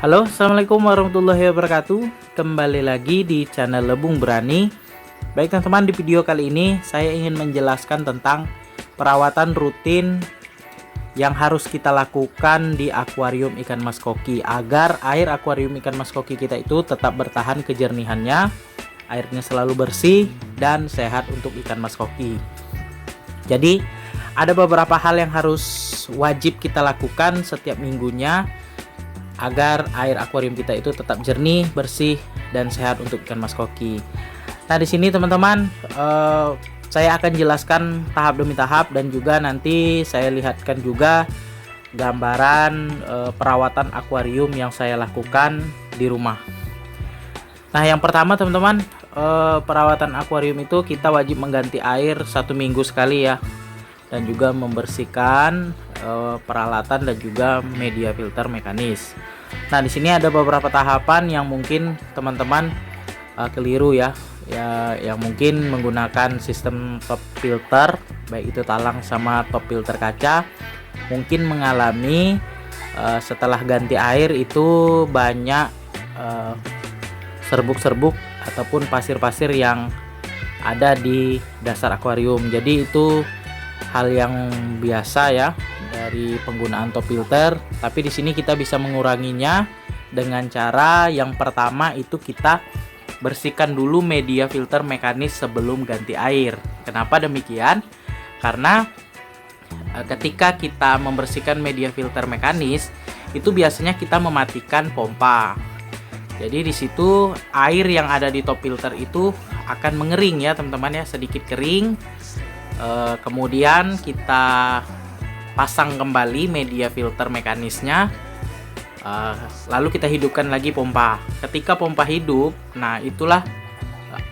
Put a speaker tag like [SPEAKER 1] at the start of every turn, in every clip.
[SPEAKER 1] Halo, assalamualaikum warahmatullahi wabarakatuh. Kembali lagi di channel Lebung Berani. Baik teman-teman, di video kali ini saya ingin menjelaskan tentang perawatan rutin yang harus kita lakukan di akuarium ikan mas koki agar air akuarium ikan mas koki kita itu tetap bertahan kejernihannya, airnya selalu bersih dan sehat untuk ikan mas koki. Jadi ada beberapa hal yang harus wajib kita lakukan setiap minggunya agar air akuarium kita itu tetap jernih, bersih, dan sehat untuk ikan mas koki. Nah, di sini teman-teman, saya akan jelaskan tahap demi tahap dan juga nanti saya lihatkan juga gambaran perawatan akuarium yang saya lakukan di rumah. Nah, yang pertama teman-teman, perawatan akuarium itu kita wajib mengganti air 1 minggu sekali ya, dan juga membersihkan peralatan dan juga media filter mekanis. Nah, di sini ada beberapa tahapan yang mungkin teman-teman keliru ya, yang mungkin menggunakan sistem top filter, baik itu talang sama top filter kaca, mungkin mengalami setelah ganti air itu banyak serbuk-serbuk ataupun pasir-pasir yang ada di dasar akuarium. Jadi itu hal yang biasa ya dari penggunaan top filter, tapi di sini kita bisa menguranginya dengan cara yang pertama itu kita bersihkan dulu media filter mekanis sebelum ganti air. Kenapa demikian? Karena ketika kita membersihkan media filter mekanis itu biasanya kita mematikan pompa. Jadi di situ air yang ada di top filter itu akan mengering ya teman-teman ya, sedikit kering. Kemudian kita pasang kembali media filter mekanisnya, lalu kita hidupkan lagi pompa. Ketika pompa hidup, nah itulah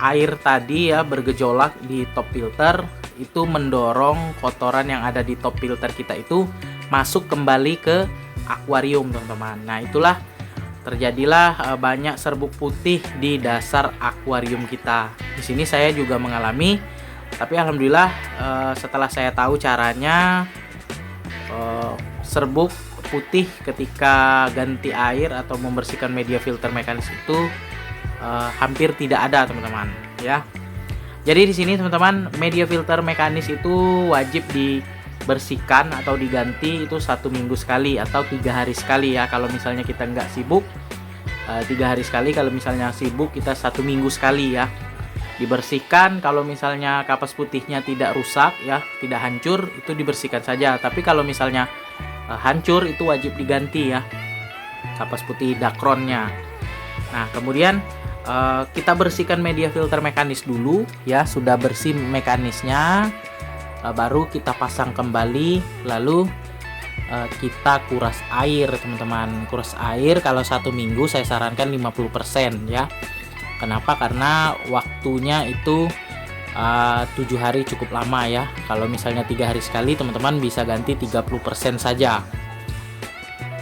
[SPEAKER 1] air tadi ya bergejolak di top filter itu mendorong kotoran yang ada di top filter kita itu masuk kembali ke akuarium teman-teman. Nah, itulah terjadilah banyak serbuk putih di dasar akuarium kita. Di sini saya juga mengalami, tapi alhamdulillah setelah saya tahu caranya, serbuk putih ketika ganti air atau membersihkan media filter mekanis itu hampir tidak ada teman-teman ya. Jadi di sini teman-teman, media filter mekanis itu wajib dibersihkan atau diganti itu 1 minggu sekali atau 3 hari sekali ya. Kalau misalnya kita nggak sibuk 3 hari sekali, kalau misalnya sibuk kita 1 minggu sekali ya. Dibersihkan, kalau misalnya kapas putihnya tidak rusak ya, tidak hancur, itu dibersihkan saja. Tapi kalau misalnya hancur itu wajib diganti ya, kapas putih dakronnya. Nah, kemudian kita bersihkan media filter mekanis dulu ya. Sudah bersih mekanisnya, baru kita pasang kembali, lalu kita kuras air teman-teman. Kuras air kalau 1 minggu saya sarankan 50% ya. Kenapa? Karena waktunya itu 7 hari cukup lama ya. Kalau misalnya 3 hari sekali, teman-teman bisa ganti 30% saja.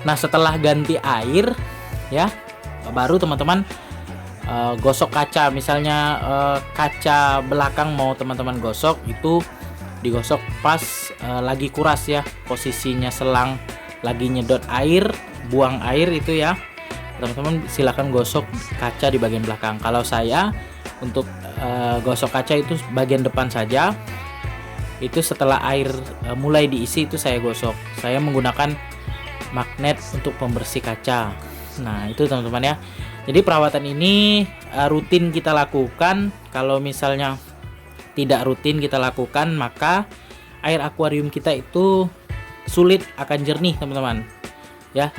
[SPEAKER 1] Nah, setelah ganti air ya, baru teman-teman gosok kaca. Misalnya kaca belakang mau teman-teman gosok, itu digosok pas lagi kuras ya. Posisinya selang lagi nyedot air, buang air itu ya. Teman-teman silakan gosok kaca di bagian belakang. Kalau saya untuk gosok kaca itu bagian depan saja. Itu setelah air mulai diisi itu saya gosok. Saya menggunakan magnet untuk pembersih kaca. Nah, itu teman-teman ya. Jadi perawatan ini rutin kita lakukan. Kalau misalnya tidak rutin kita lakukan, maka air akuarium kita itu sulit akan jernih teman-teman ya.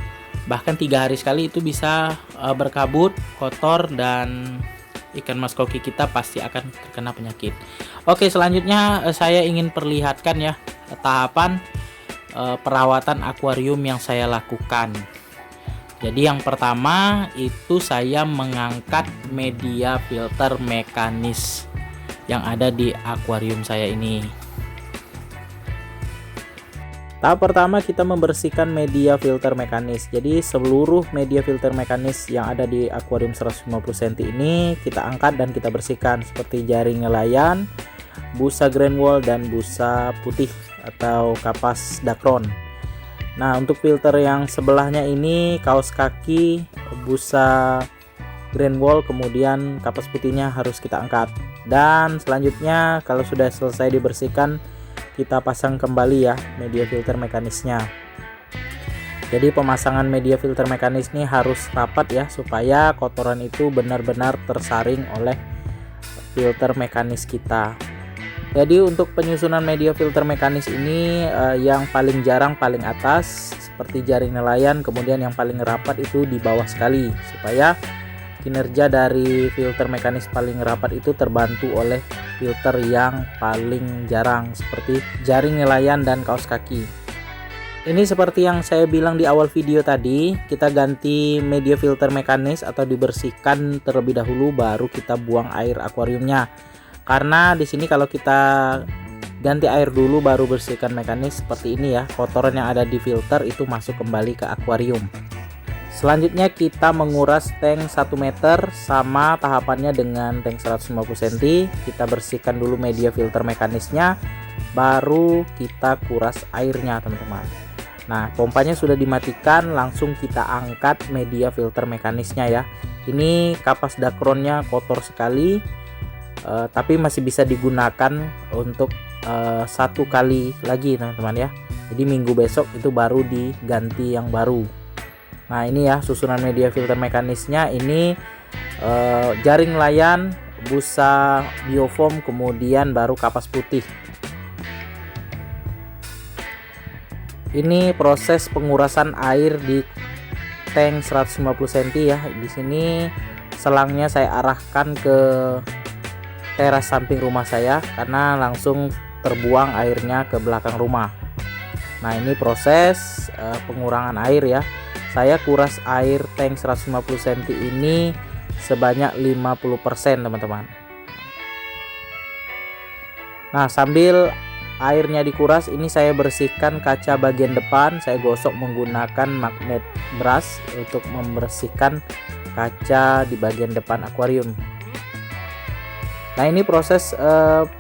[SPEAKER 1] Bahkan 3 hari sekali itu bisa berkabut, kotor, dan ikan mas koki kita pasti akan terkena penyakit. Oke, selanjutnya saya ingin perlihatkan ya tahapan perawatan akuarium yang saya lakukan. Jadi yang pertama itu saya mengangkat media filter mekanis yang ada di akuarium saya ini. Tahap pertama kita membersihkan media filter mekanis. Jadi seluruh media filter mekanis yang ada di akuarium 150 cm ini kita angkat dan kita bersihkan, seperti jaring nelayan, busa green wall, dan busa putih atau kapas dakron. Nah, untuk filter yang sebelahnya ini kaos kaki, busa green wall, kemudian kapas putihnya harus kita angkat. Dan selanjutnya kalau sudah selesai dibersihkan, kita pasang kembali ya media filter mekanisnya. Jadi pemasangan media filter mekanis ini harus rapat ya, supaya kotoran itu benar-benar tersaring oleh filter mekanis kita. Jadi untuk penyusunan media filter mekanis ini yang paling jarang paling atas seperti jaring nelayan, kemudian yang paling rapat itu di bawah sekali, supaya kinerja dari filter mekanis paling rapat itu terbantu oleh filter yang paling jarang seperti jaring nelayan dan kaos kaki. Ini seperti yang saya bilang di awal video tadi, kita ganti media filter mekanis atau dibersihkan terlebih dahulu baru kita buang air akuariumnya. Karena di sini kalau kita ganti air dulu baru bersihkan mekanis seperti ini ya, kotoran yang ada di filter itu masuk kembali ke akuarium. Selanjutnya kita menguras tank 1 meter, sama tahapannya dengan tank 150 cm. Kita bersihkan dulu media filter mekanisnya, baru kita kuras airnya teman-teman. Nah, pompanya sudah dimatikan, langsung kita angkat media filter mekanisnya ya. Ini kapas dakronnya kotor sekali, tapi masih bisa digunakan untuk 1 kali lagi teman-teman ya. Jadi minggu besok itu baru diganti yang baru. Nah, ini ya susunan media filter mekanisnya. Ini jaring nelayan, busa biofoam, kemudian baru kapas putih. Ini proses pengurasan air di tank 150 cm ya. Di sini selangnya saya arahkan ke teras samping rumah saya karena langsung terbuang airnya ke belakang rumah. Nah, ini proses pengurangan air ya. Saya kuras air tank 150 cm ini sebanyak 50% teman-teman. Nah, sambil airnya dikuras, ini saya bersihkan kaca bagian depan. Saya gosok menggunakan magnet brush untuk membersihkan kaca di bagian depan akuarium. Nah, ini proses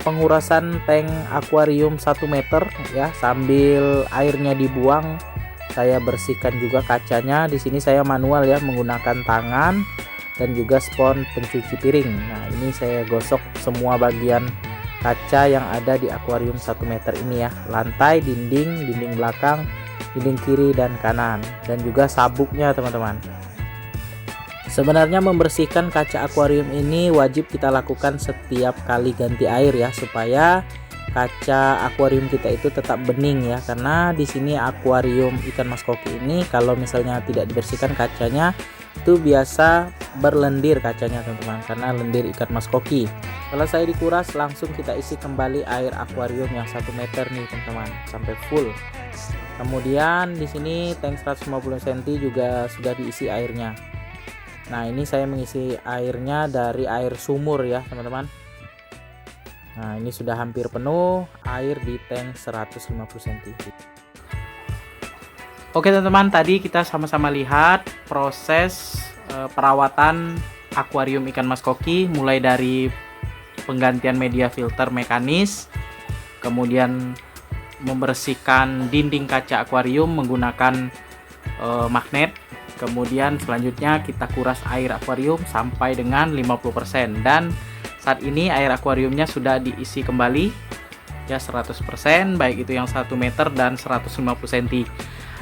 [SPEAKER 1] pengurasan tank akuarium 1 meter ya. Sambil airnya dibuang, saya bersihkan juga kacanya. Di sini saya manual ya, menggunakan tangan dan juga spons pencuci piring. Nah, ini saya gosok semua bagian kaca yang ada di akuarium 1 meter ini ya. Lantai, dinding belakang, dinding kiri dan kanan, dan juga sabuknya teman-teman. Sebenarnya membersihkan kaca akuarium ini wajib kita lakukan setiap kali ganti air ya, supaya kaca akuarium kita itu tetap bening ya. Karena di sini akuarium ikan mas koki ini kalau misalnya tidak dibersihkan kacanya itu biasa berlendir kacanya teman-teman, karena lendir ikan mas koki. Selesai dikuras, langsung kita isi kembali air akuarium yang 1 meter nih teman-teman sampai full. Kemudian di sini tank 150 cm juga sudah diisi airnya. Nah, ini saya mengisi airnya dari air sumur ya teman-teman. Nah, ini sudah hampir penuh air di tank 150 cm. Oke teman-teman, tadi kita sama-sama lihat proses perawatan akuarium ikan mas koki, mulai dari penggantian media filter mekanis, kemudian membersihkan dinding kaca akuarium menggunakan magnet, kemudian selanjutnya kita kuras air akuarium sampai dengan 50%, dan saat ini air akuariumnya sudah diisi kembali ya 100%, baik itu yang 1 meter dan 150 cm.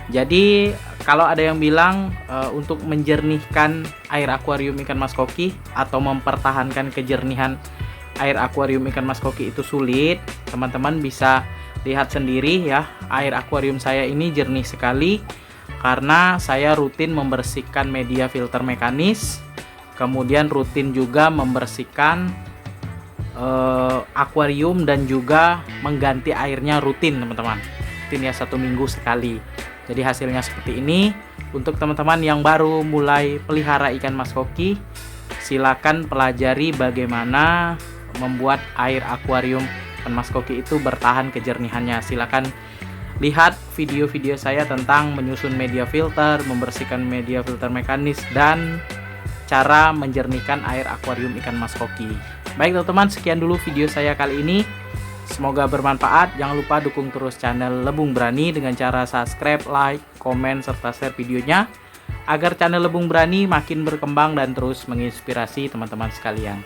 [SPEAKER 1] Jadi kalau ada yang bilang untuk menjernihkan air akuarium ikan mas koki atau mempertahankan kejernihan air akuarium ikan mas koki itu sulit, teman-teman bisa lihat sendiri ya. Air akuarium saya ini jernih sekali karena saya rutin membersihkan media filter mekanis, kemudian rutin juga membersihkan akuarium dan juga mengganti airnya rutin teman-teman, rutin ya 1 minggu sekali. Jadi hasilnya seperti ini. Untuk teman-teman yang baru mulai pelihara ikan mas koki, silakan pelajari bagaimana membuat air akuarium ikan mas koki itu bertahan kejernihannya. Silakan lihat video-video saya tentang menyusun media filter, membersihkan media filter mekanis, dan cara menjernihkan air akuarium ikan mas koki. Baik teman-teman, sekian dulu video saya kali ini. Semoga bermanfaat. Jangan lupa dukung terus channel Lebung Berani dengan cara subscribe, like, komen, serta share videonya agar channel Lebung Berani makin berkembang dan terus menginspirasi teman-teman sekalian.